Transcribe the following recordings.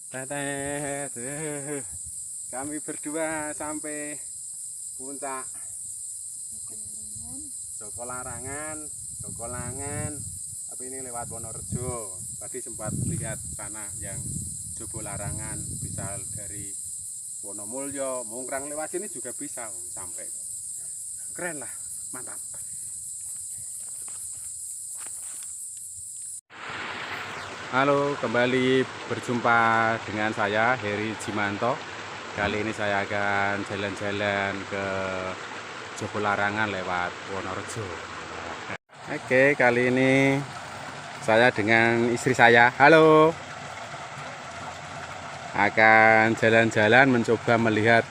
Tetet. Kami berdua sampai puncak Joko Larangan, Joko Langan. Tapi ini lewat Wonorejo. Tadi sempat lihat sana yang Joko Larangan bisa dari Wonomulyo, Mungkrang lewat sini juga bisa sampai. Keren lah, mantap. Halo, kembali berjumpa dengan saya Heri Jimanto. Kali ini saya akan jalan-jalan ke Joko Larangan lewat Wonorejo. Oke, kali ini saya dengan istri saya. Halo. Akan jalan-jalan mencoba melihat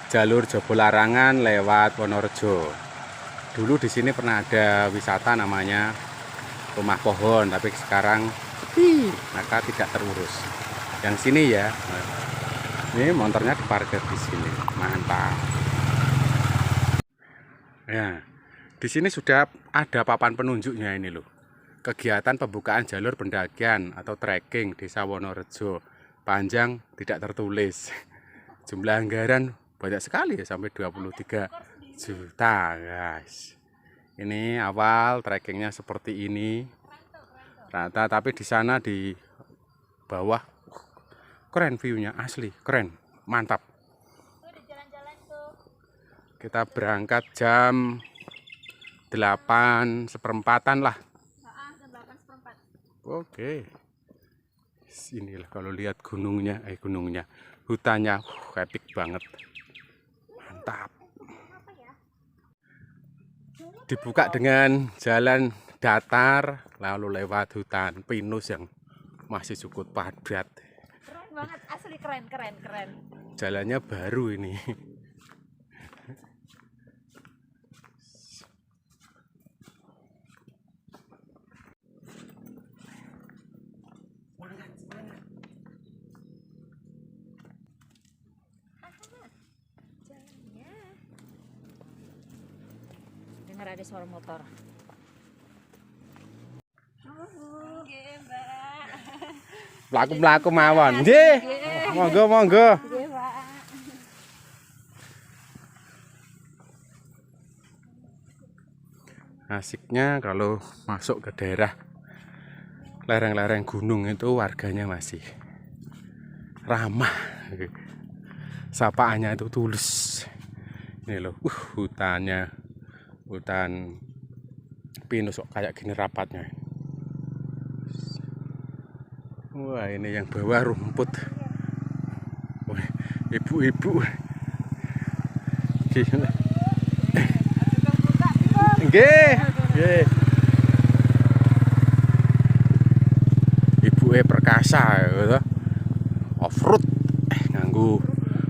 jalur Joko Larangan lewat Wonorejo. Dulu di sini pernah ada wisata namanya Rumah Pohon, tapi sekarang sepi, maka tidak terurus. Yang sini ya, ini motornya diparkir di sini, mantap. Ya, di sini sudah ada papan penunjuknya ini loh. Kegiatan pembukaan jalur pendakian atau trekking Desa Wonorejo. Panjang tidak tertulis. Jumlah anggaran banyak sekali ya, sampai 23 juta, guys. Ini awal trekkingnya seperti ini. Rata, tapi di sana di bawah keren view-nya, asli keren, mantap. Kita berangkat jam 8:15 lah. Oke. Inilah kalau lihat gunungnya, hutannya, epic banget, mantap. Dibuka dengan jalan datar, lalu lewat hutan pinus yang masih cukup padat. Keren banget, asli keren. Jalannya baru ini. Jalannya. Dengar ada suara motor. Mlaku-mlaku mawon. Nggih. Monggo. Asiknya kalau masuk ke daerah lereng-lereng gunung itu warganya masih ramah. Sapaannya itu tulus. Ini loh, hutannya, hutan pinus kok kayak gini rapatnya. Wah, ini yang bawah rumput. Wah, ibu-ibu. Gila. Nggih. Ibuke perkasa gitu. Off-road nganggo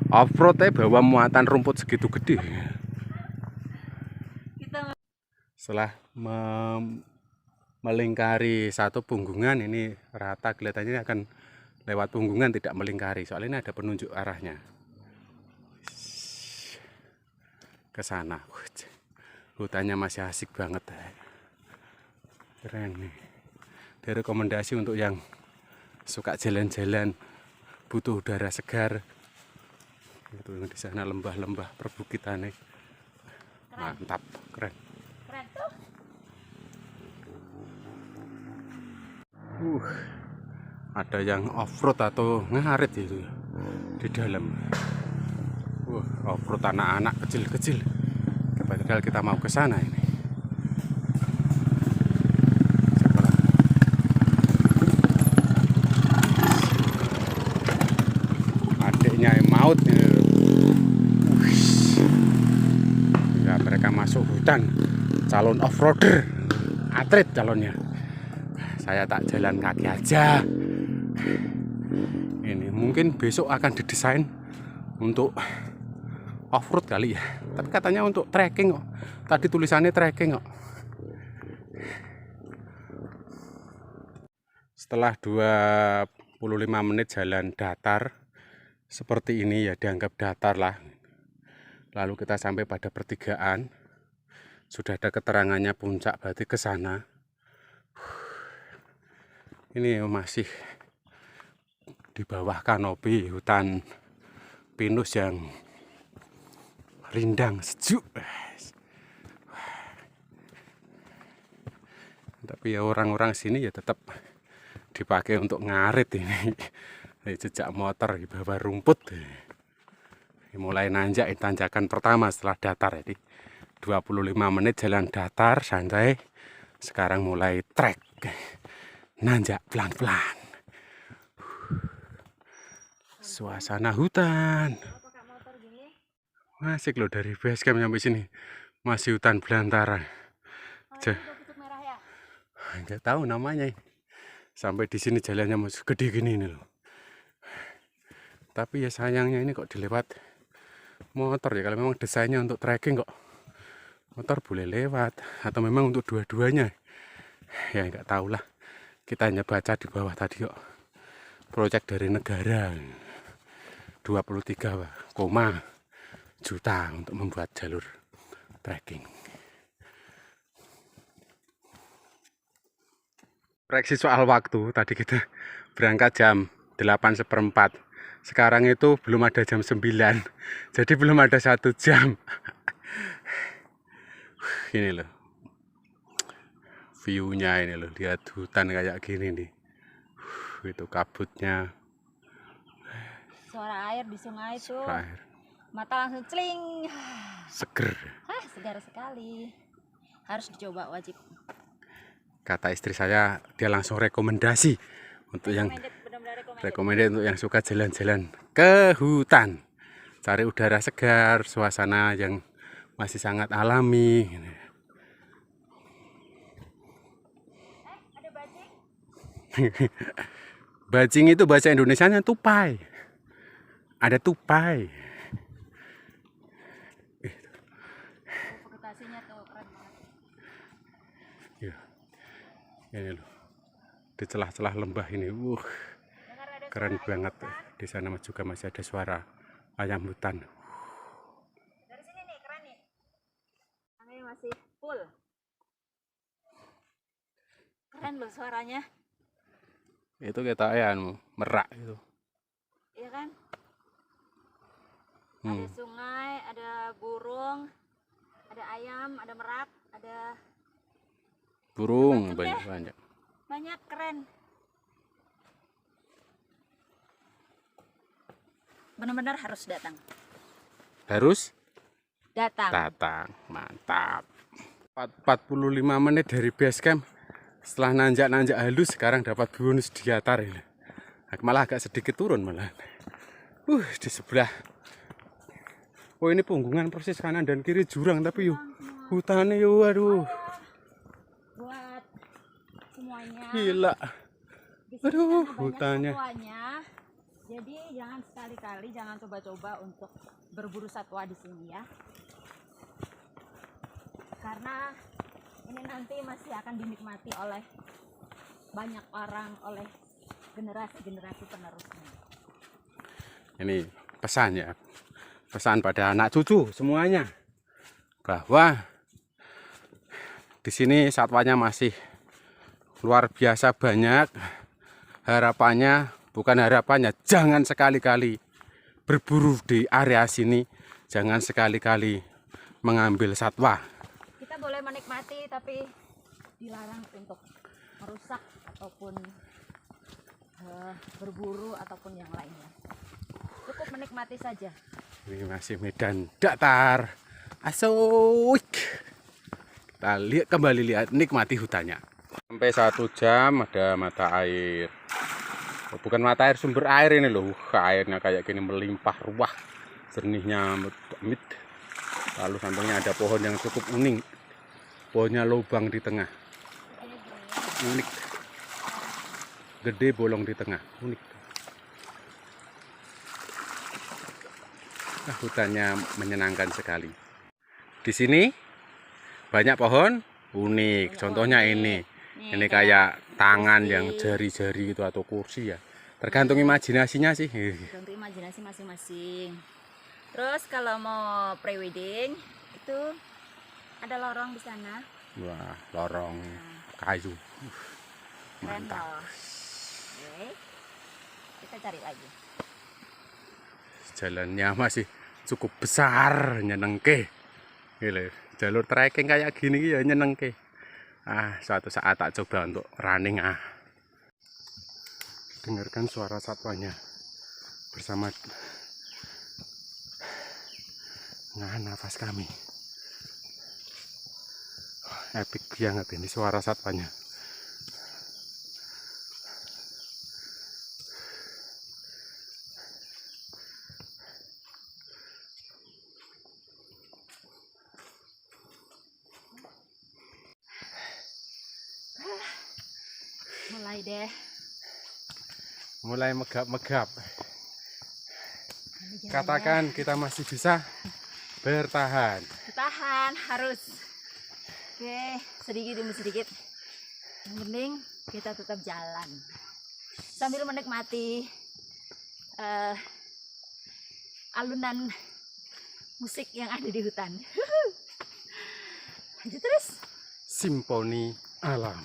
off-road bawa muatan rumput segitu gede. Setelah melingkari satu punggungan, ini rata kelihatannya akan lewat punggungan, tidak melingkari. Soalnya ini ada penunjuk arahnya ke sana. Hutannya masih asik banget. Keren nih. Direkomendasi untuk yang suka jalan-jalan, butuh udara segar. Itu di sana lembah-lembah perbukitan nih. Mantap, keren. Keren tuh. Ada yang off-road atau ngarit itu di dalam. Off-road anak-anak kecil-kecil. Padahal kita mau ke sana ini. Adiknya yang maut ya, mereka masuk hutan, calon off-roader, atlet calonnya. Saya tak jalan kaki aja. Ini mungkin besok akan didesain untuk off-road kali ya. Tapi katanya untuk trekking kok. Tadi tulisannya trekking kok. Setelah 25 menit jalan datar seperti ini ya, dianggap datar lah. Lalu kita sampai pada pertigaan. Sudah ada keterangannya puncak, berarti ke sana. Ini masih di bawah kanopi hutan pinus yang rindang sejuk. Tapi ya orang-orang sini ya tetap dipakai untuk ngarit ini. Jejak motor di bawah rumput. Mulai nanjak tanjakan pertama setelah datar, jadi 25 menit jalan datar santai. Sekarang mulai trek, nanjak pelan-pelan. Suasana hutan. Pakai motor gini. Asik loh, dari base camp sampai sini masih hutan belantara. Oh, ini udah tutup merah ya? Nggak tahu namanya. Sampai di sini jalannya masih gede gini ini loh. Tapi ya sayangnya ini kok dilewat motor ya. Kalau memang desainnya untuk trekking kok motor boleh lewat, atau memang untuk dua-duanya. Ya nggak tahu lah. Kita hanya baca di bawah tadi kok. Proyek dari negara 23, juta untuk membuat jalur trekking. Koreksi soal waktu, tadi kita berangkat jam 8:15. Sekarang itu belum ada jam 9, jadi belum ada 1 jam. Ini loh, view-nya ini loh, lihat hutan kayak gini nih. Itu kabutnya. Suara air di sungai tuh. Suara air. Mata langsung celing. Seger. Hah, segar sekali. Harus dicoba, wajib. Kata istri saya, dia langsung rekomendasi untuk yang Benar-benar recommended. recommended untuk yang suka jalan-jalan ke hutan, cari udara segar, suasana yang masih sangat alami. Ada bajing? Bajing itu bahasa Indonesianya tupai. Ada tupai. Vegetasinya tuh keren banget. Ya, ini loh, di celah-celah lembah ini, Dengar ada keren suara banget. hutan. Di sana juga masih ada suara ayam hutan. Dari sini nih, keren nih. Anginnya masih full. Keren loh suaranya. Itu kita merak itu. Iya kan? Ada sungai, ada burung, ada ayam, ada merak, ada Burung macam banyak-banyak. banyak, keren. Benar-benar harus datang. Harus Datang. datang, mantap. 45 menit dari base camp. Setelah nanjak-nanjak halus, sekarang dapat bonus di datar ini. Malah agak sedikit turun malah. Di sebelah. Oh, ini punggungan persis kanan dan kiri jurang, tapi yuk hutannya yuk, aduh, Buat semuanya. gila. Di sini Aduh, karena banyak hutannya. satwanya, jadi jangan sekali-kali, jangan coba-coba untuk berburu satwa di sini ya. Karena ini nanti masih akan dinikmati oleh banyak orang, oleh generasi-generasi penerusnya. Ini pesan ya, pesan pada anak cucu semuanya, bahwa di sini satwanya masih luar biasa banyak. Harapannya, jangan sekali-kali berburu di area sini, jangan sekali-kali mengambil satwa. Kita boleh menikmati, tapi dilarang untuk merusak ataupun berburu ataupun yang lainnya. Cukup menikmati saja. Ini masih medan datar, asik. Kita kembali lihat, nikmati hutannya. Sampai 1 jam ada mata air. Bukan mata air, sumber air ini loh. Airnya kayak gini melimpah ruah, jernihnya mit. Lalu sampingnya ada pohon yang cukup unik. Pohonnya lubang di tengah. Unik. Gede bolong di tengah. Unik. Hutannya menyenangkan sekali. Di sini banyak pohon unik. Contohnya ini. Ini kayak tangan kursi. yang jari-jari itu atau kursi ya. Tergantung imajinasinya sih. Tergantung imajinasi masing-masing. Terus kalau mau pre-wedding itu ada lorong di sana. Wah, lorong kayu. Keren Mantap. loh. Oke. Kita cari lagi. Jalannya masih cukup besar, nyenengke. Gila, jalur trekking kayak gini ya nyenengke. Suatu saat tak coba untuk running. Dengarkan suara satwanya bersama nafas kami. Epic banget ini suara satwanya. Mulai deh. Mulai megap-megap. Katakan kita masih bisa bertahan. Tahan harus. Oke, sedikit demi sedikit. Yang penting kita tetap jalan sambil menikmati alunan musik yang ada di hutan. Lanjut terus. Simfoni alam.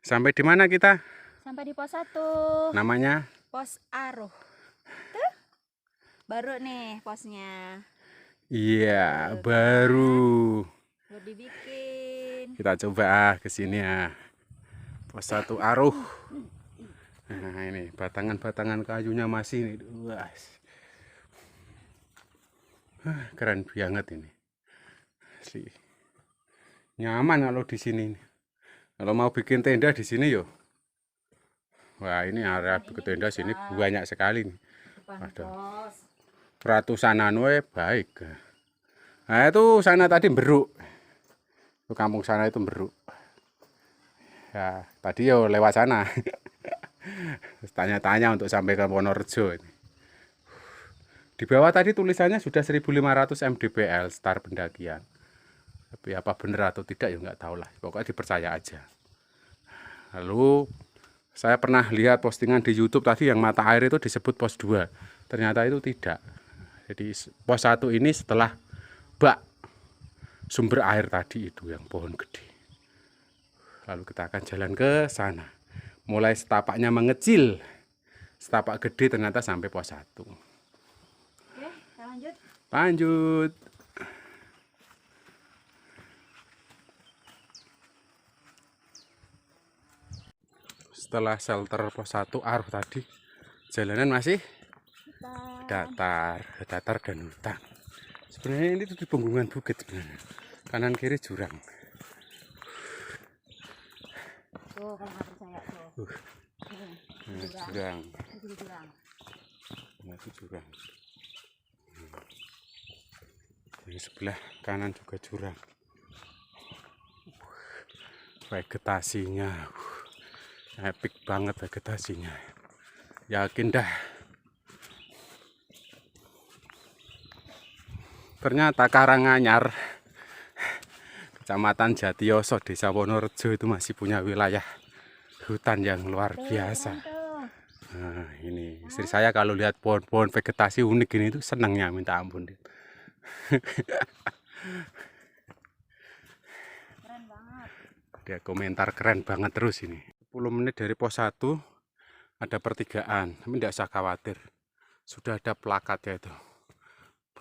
Sampai di mana kita? Sampai di pos 1. Namanya? Pos Aruh. Tuh. Baru nih posnya. Iya, baru. Baru dibikin. Kita coba ke sini ya. Pos 1 Aruh. Nah, ini batangan-batangan kayunya masih ini. Wah. Keren banget ini. Asli. Nyaman kalau di sini. Kalau mau bikin tenda di sini yo. Wah, ini area bikin tenda sini banyak sekali nih. Ada ratusan baik. Nah, itu sana tadi Beruk. Itu kampung sana itu Beruk. Ya, tadi yo lewat sana. Tanya-tanya untuk sampai ke Wonorejo ini. Di bawah tadi tulisannya sudah 1500 mdpl start pendakian. Tapi apa benar atau tidak ya nggak tahu lah. Pokoknya dipercaya aja. Lalu saya pernah lihat postingan di YouTube tadi yang mata air itu disebut pos 2. Ternyata itu tidak. Jadi pos 1 ini setelah bak sumber air tadi itu yang pohon gede. Lalu kita akan jalan ke sana. Mulai setapaknya mengecil. Setapak gede ternyata sampai pos 1. Oke, kita lanjut. Lanjut. Setelah shelter pos 1 Aruh tadi, jalanan masih datar dan hutan. Sebenarnya ini tuh di punggungan bukit sebenarnya. Kanan kiri jurang. Tuh, kalau nggak percaya tuh. Jurang. Itu jurang. Nah, itu jurang. Di sebelah kanan juga jurang. Vegetasinya epic banget vegetasinya. Yakin dah. Ternyata Karanganyar, Kecamatan Jatiyoso, Desa Wonorejo itu masih punya wilayah hutan yang luar biasa. Nah, ini istri saya kalau lihat pohon-pohon vegetasi unik ini itu senangnya minta ampun. Keren banget. Dia komentar keren banget terus ini. 10 menit dari pos 1 ada pertigaan, tapi tidak usah khawatir. Sudah ada plakatnya itu.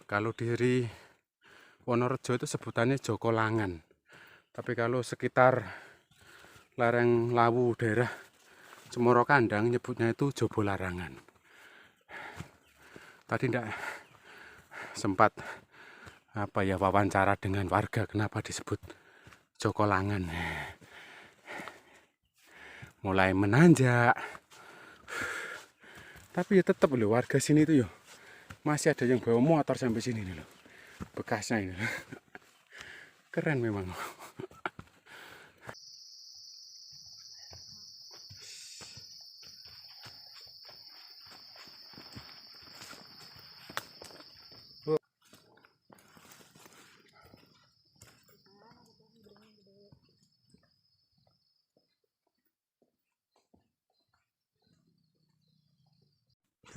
Kalau dari Wonorejo itu sebutannya Jokolangan. Tapi kalau sekitar lereng Lawu daerah Cemoro Kandang nyebutnya itu Jobolarangan. Tadi tidak sempat wawancara dengan warga kenapa disebut Jokolangan. Mulai menanjak. Tapi ya tetap loh warga sini itu ya masih ada yang bawa motor sampai sini nih loh. Bekasnya ini loh. Keren memang.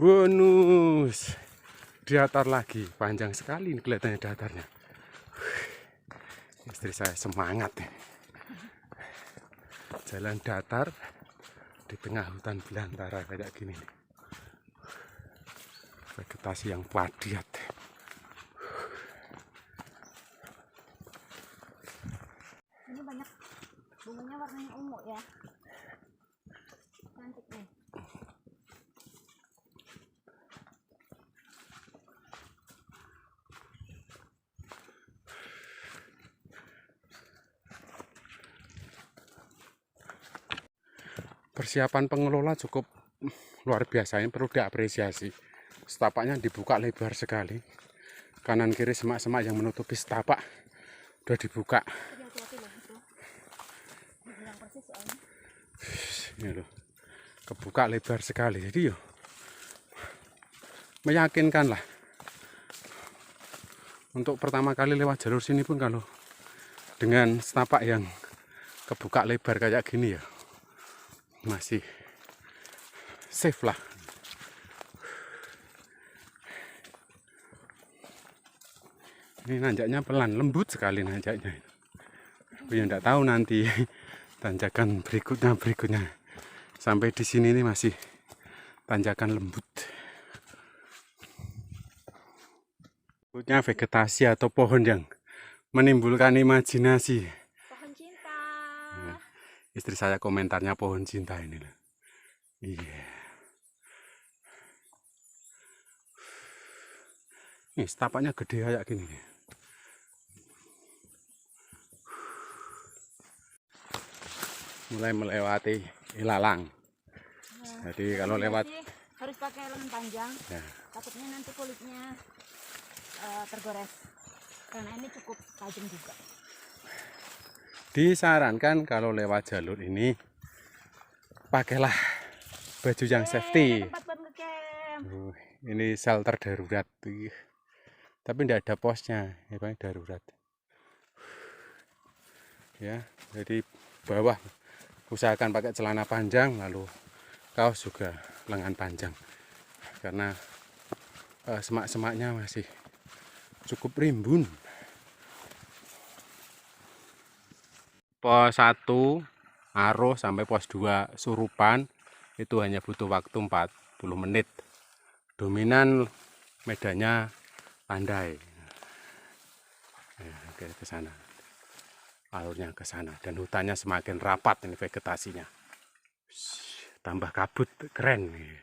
Bonus datar lagi, panjang sekali ini kelihatannya datarnya. Istri saya semangat nih. Jalan datar di tengah hutan belantara kayak gini. Vegetasi yang padat. Ini banyak bunganya warnanya ungu ya. Cantik nih. Persiapan pengelola cukup luar biasa, ini perlu diapresiasi. Setapaknya dibuka lebar sekali. Kanan kiri semak-semak yang menutupi setapak udah dibuka. Tapi hati-hati loh itu. Dibilang persis soalnya. Ini loh, kebuka lebar sekali. Jadi yo meyakinkan lah. Untuk pertama kali lewat jalur sini pun kalau dengan setapak yang kebuka lebar kayak gini ya masih safe lah. Ini nanjaknya pelan, lembut sekali nanjaknya. Tapi ya enggak tahu nanti tanjakan berikutnya. Sampai di sini ini masih tanjakan lembut. Berikutnya vegetasi atau pohon yang menimbulkan imajinasi. Pohon cinta. Nah, istri saya komentarnya pohon cinta ini loh. Iya. Nih setapaknya gede kayak gini nih. Mulai melewati ilalang. Jadi kalau lewat harus pakai lengan panjang. ya, Takutnya nanti kulitnya tergores. Karena ini cukup tajam juga. disarankan kalau lewat jalur ini pakailah baju yang safety. Tempat buat ngecamp. Ini shelter darurat. Tapi tidak ada posnya, ya paling darurat. Ya, jadi bawah usahakan pakai celana panjang, lalu kaos juga lengan panjang. Karena semak-semaknya masih cukup rimbun. Pos 1 Aruh sampai pos 2 Surupan itu hanya butuh waktu 40 menit. Dominan medannya landai. Ya, oke, ke sana. Alurnya ke sana dan hutannya semakin rapat ini vegetasinya. Tambah kabut, keren nih.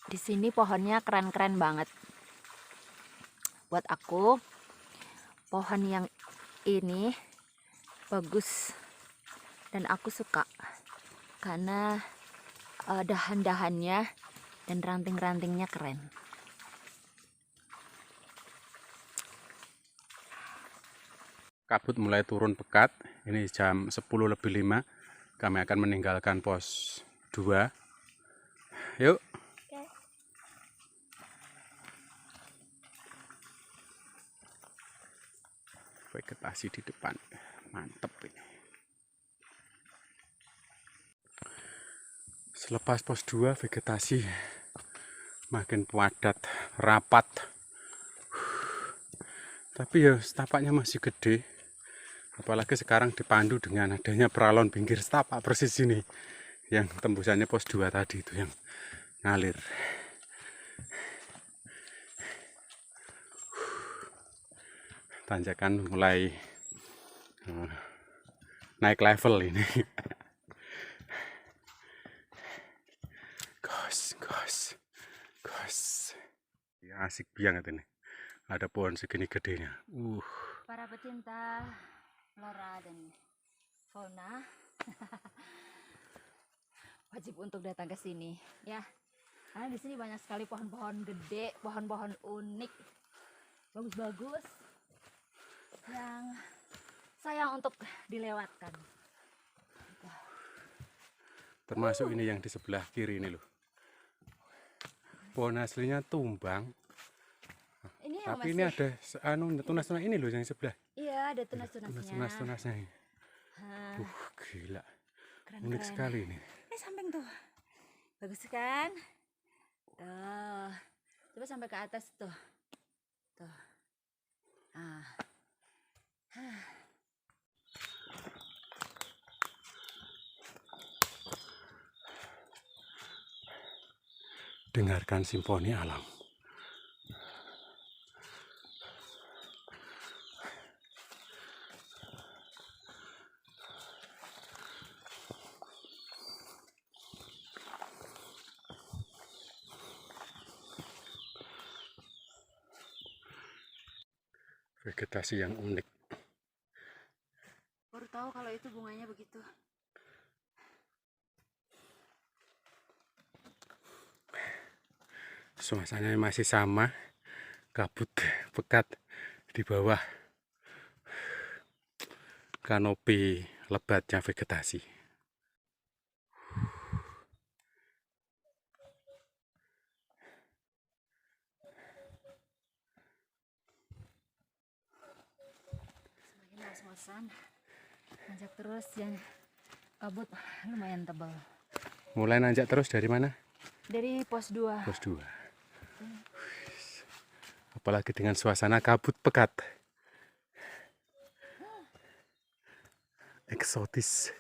Di sini pohonnya keren-keren banget. Buat aku, pohon yang ini bagus dan aku suka karena dahan-dahannya dan ranting-rantingnya keren. Kabut mulai turun pekat. Ini jam 10:05. Kami akan meninggalkan pos 2. Yuk. Vegetasi di depan. Mantep ini. Selepas pos 2 vegetasi makin padat, rapat. Tapi ya setapaknya masih gede. Apalagi sekarang dipandu dengan adanya peralon pinggir setapak persis ini. Yang tembusannya pos 2 tadi itu yang ngalir. Tanjakan mulai naik level ini. Gos. Ya, asik banget ini. Ada pohon segini gedenya. Para pecinta flora dan fauna wajib untuk datang ke sini ya. Karena di sini banyak sekali pohon-pohon gede, pohon-pohon unik, bagus-bagus yang sayang untuk dilewatkan. Termasuk ini yang di sebelah kiri ini loh. Pohon aslinya tumbang. Ini Tapi ini ada tunas-tunas ini loh yang sebelah. Iya, ada tunas-tunasnya. Tunas-tunasnya. Gila. Keren, Unik sekali ini. Samping tuh. Bagus kan? Tuh. Coba sampai ke atas tuh. Tuh. Ah. dengarkan simfoni alam. Vegetasi yang unik. Baru tahu kalau itu bunganya begitu. Suasananya masih sama, kabut pekat di bawah kanopi lebatnya vegetasi. Semakin ngos-ngosan, nanjak terus ya, kabut lumayan tebal. Mulai nanjak terus dari mana? Dari pos 2. Pos 2. Apalagi dengan suasana kabut pekat. Eksotis.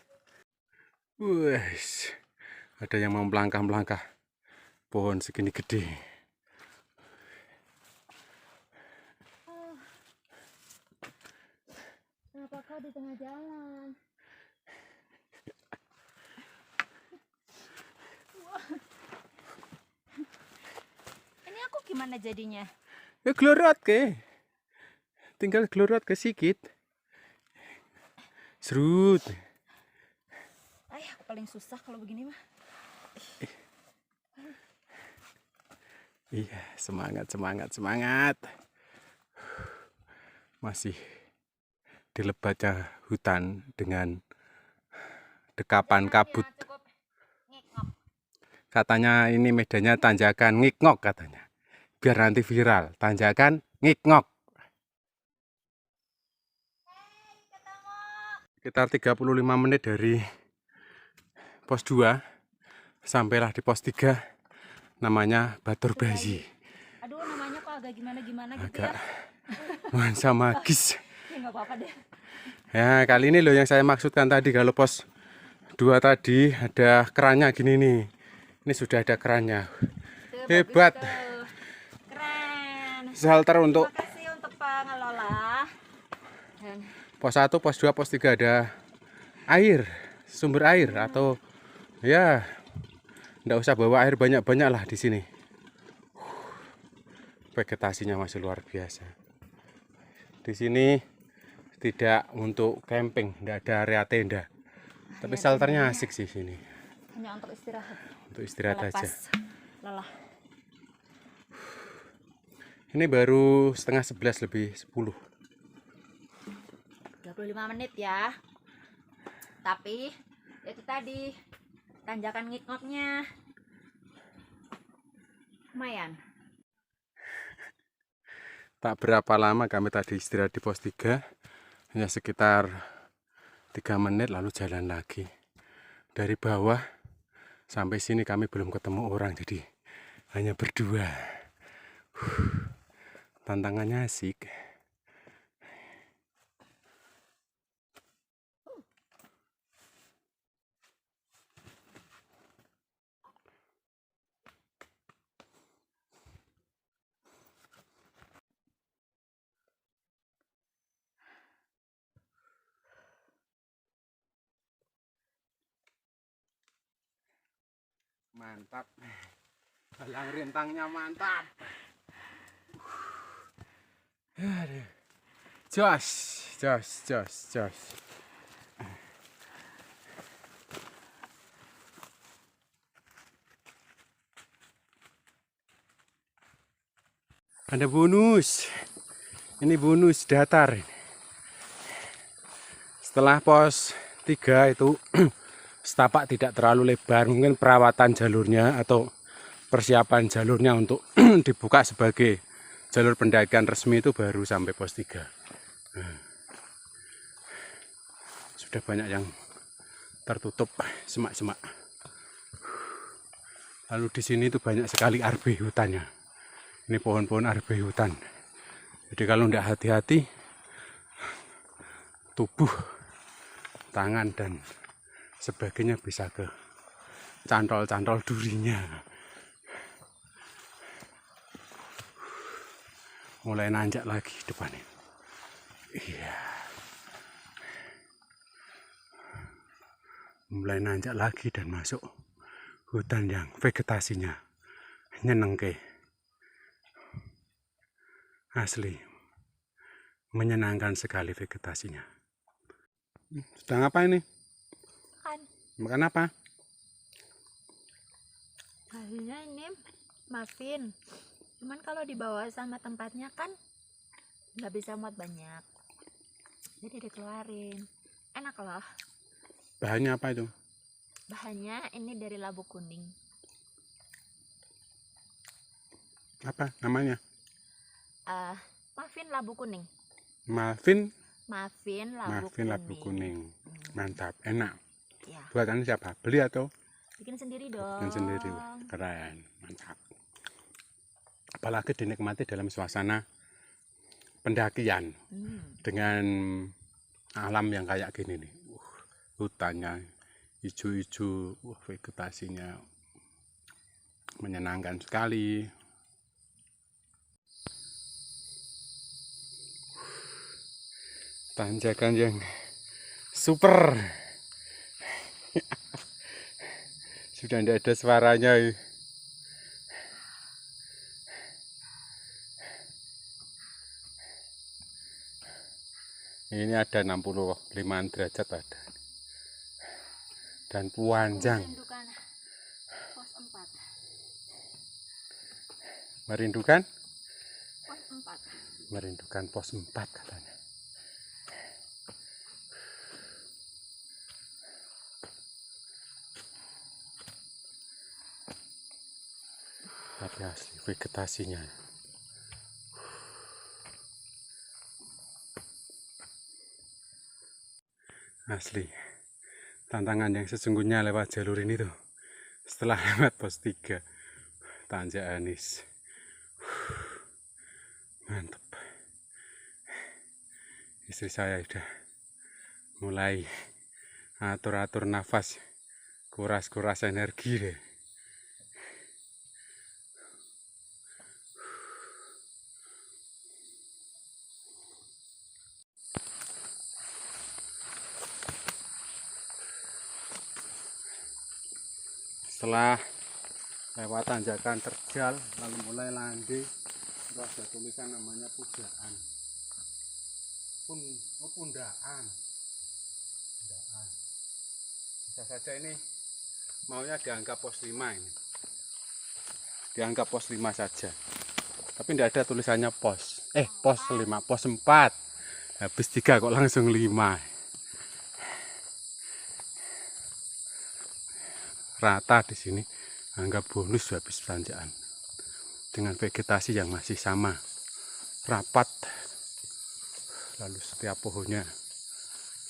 Wes, ada yang mau melangkah-melangkah pohon segini gede. Kenapa kau di tengah jalan? Ini aku gimana jadinya? Ya glorot ke. Tinggal glorot ke sikit. Serut. Aku paling susah kalau begini mah. Iya, semangat, semangat, semangat. Masih di lebatnya hutan dengan dekapan kabut. Katanya ini medannya tanjakan ngik-ngok katanya. Biar nanti viral, tanjakan ngik-ngok. Sekitar 35 menit dari pos 2 sampailah di pos 3, namanya Batur Bayi. Aduh, namanya kok agak gimana-gimana gitu Agak ya. nuansa magis. Ya nggak apa-apa deh. Ya, kali ini loh yang saya maksudkan tadi, kalau pos 2 tadi ada kerannya gini nih. Ini sudah ada kerannya. Tuh, Hebat. bagus tuh. Keren. Shelter untuk Terima kasih untuk pengelola. Dan pos 1, pos 2, pos 3 ada air, sumber air, atau ya nggak usah bawa air banyak-banyak lah di sini. Vegetasinya masih luar biasa. Di sini tidak untuk camping, tidak ada area tenda. Tapi ya, shelternya asik sih sini. hanya untuk istirahat. Untuk istirahat aja. Melepas lelah. Ini baru setengah 11 lebih 10. 25 menit ya. Tapi itu tadi tanjakan ngik-ngoknya lumayan. Tak berapa lama kami tadi istirahat di pos 3, hanya sekitar 3 menit lalu jalan lagi. Dari bawah sampai sini kami belum ketemu orang, jadi hanya berdua. Tantangannya asik. Mantap. Halang rintangnya mantap. Jos, jos, jos, jos. Ada bonus. Ini bonus datar. Setelah pos 3 itu setapak tidak terlalu lebar, mungkin perawatan jalurnya atau persiapan jalurnya untuk dibuka sebagai jalur pendakian resmi itu baru sampai pos 3. Sudah banyak yang tertutup semak-semak. Lalu di sini itu banyak sekali arbe hutannya. Ini pohon-pohon arbe hutan. Jadi kalau tidak hati-hati, tubuh, tangan dan sebagainya bisa ke cantol-cantol durinya. mulai nanjak lagi depannya. Iya. Mulai nanjak lagi dan masuk hutan yang vegetasinya nyenengke. Asli menyenangkan sekali vegetasinya. Sedang apa ini? Kan Makan apa? hasilnya ini muffin. Cuman kalau dibawa sama tempatnya kan nggak bisa muat banyak. Jadi dikeluarin. Enak loh. Bahannya apa itu? Bahannya ini dari labu kuning. Apa namanya? Muffin labu kuning. Muffin Labu kuning. Mantap, enak. Ya, Buatan siapa? Beli atau bikin sendiri dong. bikin sendiri? Wah, keren, mantap. Apalagi dinikmati dalam suasana pendakian dengan alam yang kayak gini nih. Hutannya hijau-hijau, vegetasinya menyenangkan sekali. Tanjakan yang super. Sudah tidak ada suaranya. Ini ada 65 derajat ada. Dan panjang. Pos 4. Merindukan? Pos 4. Merindukan pos 4 katanya. Tapi asli vegetasinya. Asli. Tantangan yang sesungguhnya lewat jalur ini tuh. Setelah lewat pos 3 Tanjak Anis. Mantap. Istri saya udah mulai atur-atur nafas, kuras-kuras energi deh. Setelah lewat tanjakan terjal lalu mulai landai, itu ada tulisan namanya pundaan. Pundaan. Bisa saja ini maunya dianggap pos 5 ini. Dianggap pos 5 saja. Tapi tidak ada tulisannya pos. Pos 5, pos 4. Habis 3 kok langsung 5. Rata di sini, anggap bonus habis tanjakan. Dengan vegetasi yang masih sama, rapat. Lalu setiap pohonnya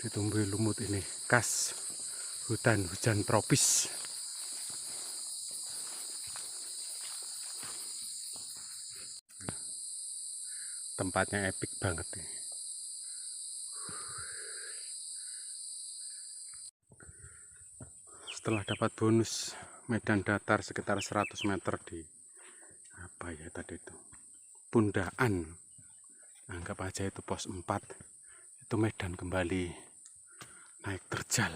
ditumbuhi lumut ini, khas hutan hujan tropis. Tempatnya epic banget nih. Setelah dapat bonus medan datar sekitar 100 meter di apa ya tadi itu, Pundaan, anggap aja itu pos 4, itu medan kembali naik terjal.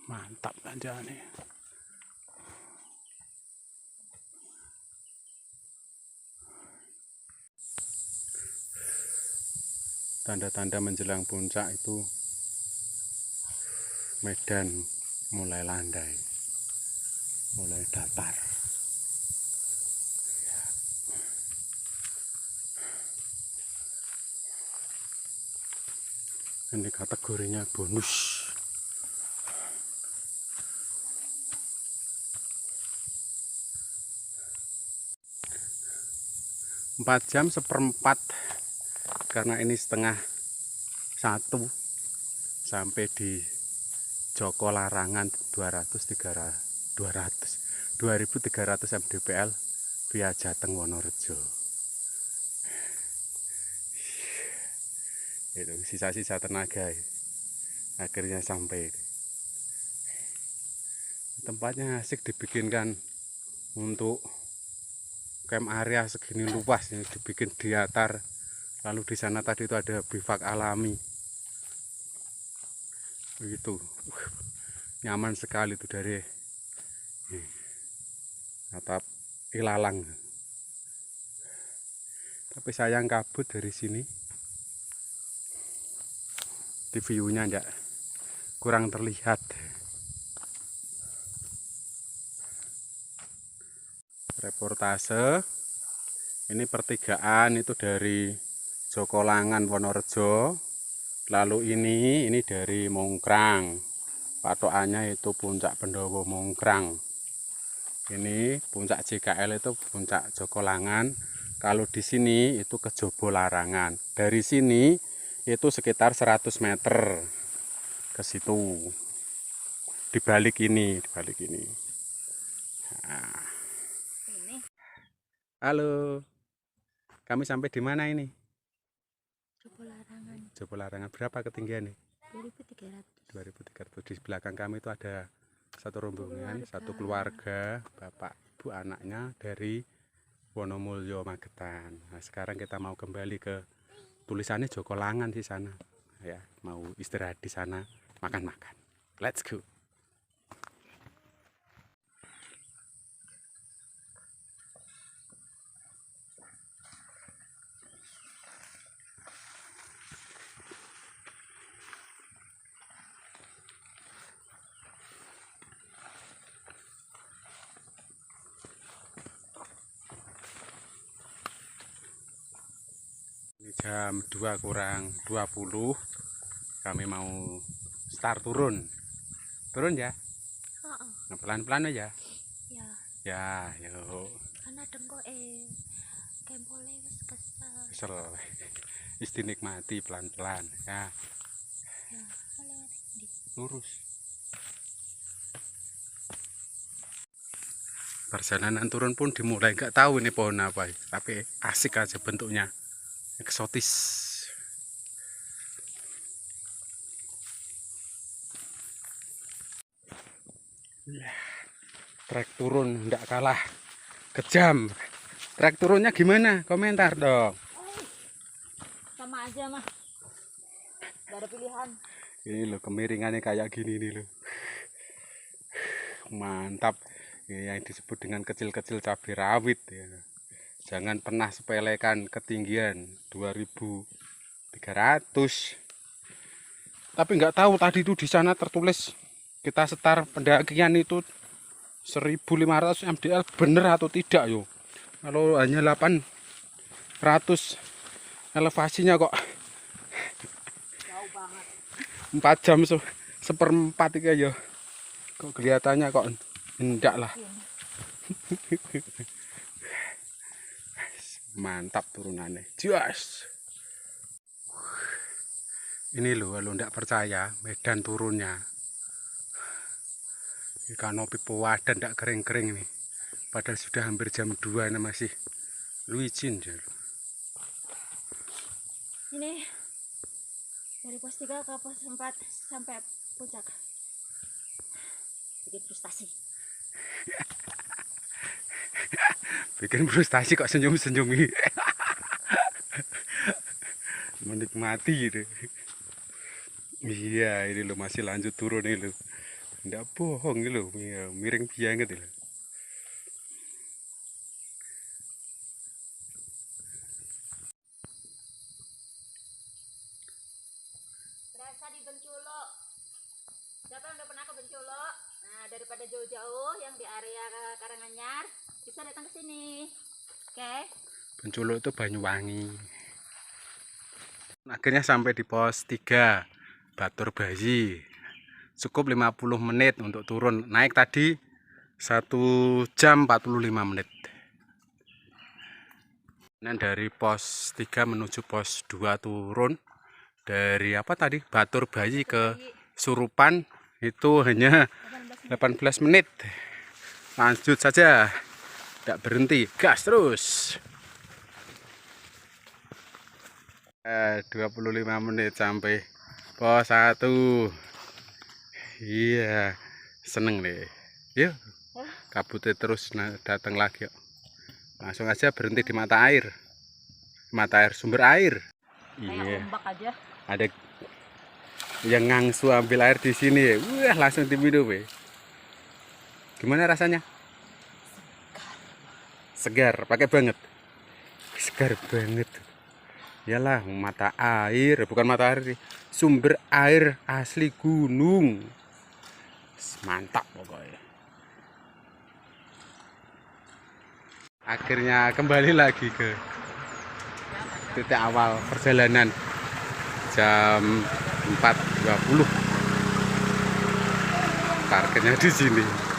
Mantap tanjakannya. Tanda-tanda menjelang puncak itu medan mulai landai, mulai datar. Ini kategorinya bonus. 4,4 jam karena ini setengah 1 sampai di Joko Larangan 2300 mdpl via Jateng Wonorejo. Itu sisa-sisa tenaga akhirnya sampai. Tempatnya asik, dibikinkan untuk camp area segini luas ini, dibikin di datar. Lalu di sana tadi itu ada bivak alami. Begitu. Nyaman sekali itu dari atap ilalang. Tapi sayang kabut dari sini. Di view-nya enggak kurang terlihat. Reportase. Ini pertigaan itu dari Jokolangan Wonorejo. Lalu ini dari Mongkrang. Patokannya itu Puncak Pendowo Mongkrang. Ini puncak JKL itu puncak Jokolangan. Kalau di sini itu ke Jobo Larangan. Dari sini itu sekitar 100 meter ke situ. Di balik ini. Nah. Ini Halo. Kami sampai di mana ini? Jobo Larangan Jobo Larangan. Berapa ketinggian nih? 2300. 2300. Di belakang kami itu ada satu rombongan, Keluarga. satu keluarga, bapak, ibu, anaknya dari Wonomulyo Magetan. Nah, sekarang kita mau kembali ke tulisannya Jokolangan di sana. Ya, mau istirahat di sana, makan-makan. Let's go. Ini jam 2 kurang 20. Kami mau start turun. Turun ya? Nah, pelan-pelan aja. Ya, Ya, yuk. karena dengko kempole wis kesel. Kesel. Mesti nikmati pelan-pelan ya. Ya, lewat di. Lurus. Perjalanan turun pun dimulai, nggak tahu ini pohon apa, tapi asik aja bentuknya, eksotis. Ya, trek turun nggak kalah kejam. Trek turunnya gimana? Komentar dong. Sama aja mah. Gak ada pilihan. Ini loh kemiringannya kayak gini nih loh. Mantap. Ini yang disebut dengan kecil-kecil cabai rawit ya. Jangan pernah sepelekan ketinggian 2300. Tapi nggak tahu tadi itu di sana tertulis kita setar pendakian itu 1500 mdl bener atau tidak yo. Kalau hanya 800 elevasinya kok Jauh banget. 4 jam seperempat ya. Kok kelihatannya kok enggak lah. Mantap turunannya. Jos. Ini loh, kalau enggak percaya medan turunnya. Kanopi pewadan enggak kering-kering nih. Padahal sudah hampir jam 2 ini masih licin. Ini dari pos 3 ke pos 4 sampai puncak. Bikin frustasi. Bikin frustasi kok senyum-senyum ini. Menikmati gitu. Iya, ini loh masih lanjut turun ini loh. Enggak bohong ini loh, miring banget loh. Berasa di Benculo. Siapa yang udah pernah ke Benculo? Nah, daripada jauh-jauh yang di area Karanganyar, bisa datang ke sini. Oke. Benculo itu Banyuwangi. Akhirnya sampai di pos 3 Batur Bayi. Cukup 50 menit untuk turun. Naik tadi 1 jam 45 menit. Dan dari pos 3 menuju pos 2 turun. Dari apa tadi? Batur Bayi ke Surupan itu hanya 18 menit. Lanjut saja. Tidak berhenti, gas terus. 25 menit sampai pos 1. Iya, seneng deh. Yuk, kabutnya terus datang lagi. Yuk. Langsung aja berhenti di mata air. Mata air, sumber air. Kayak ombak aja. Ada yang ngangsu ambil air di sini. Wah, langsung diminum. Gimana rasanya? Segar, pakai banget. Segar banget. Yalah, mata air, bukan mata air, sumber air asli gunung. Mantap pokoknya. Akhirnya kembali lagi ke titik awal perjalanan jam 4.20. Parkirnya di sini.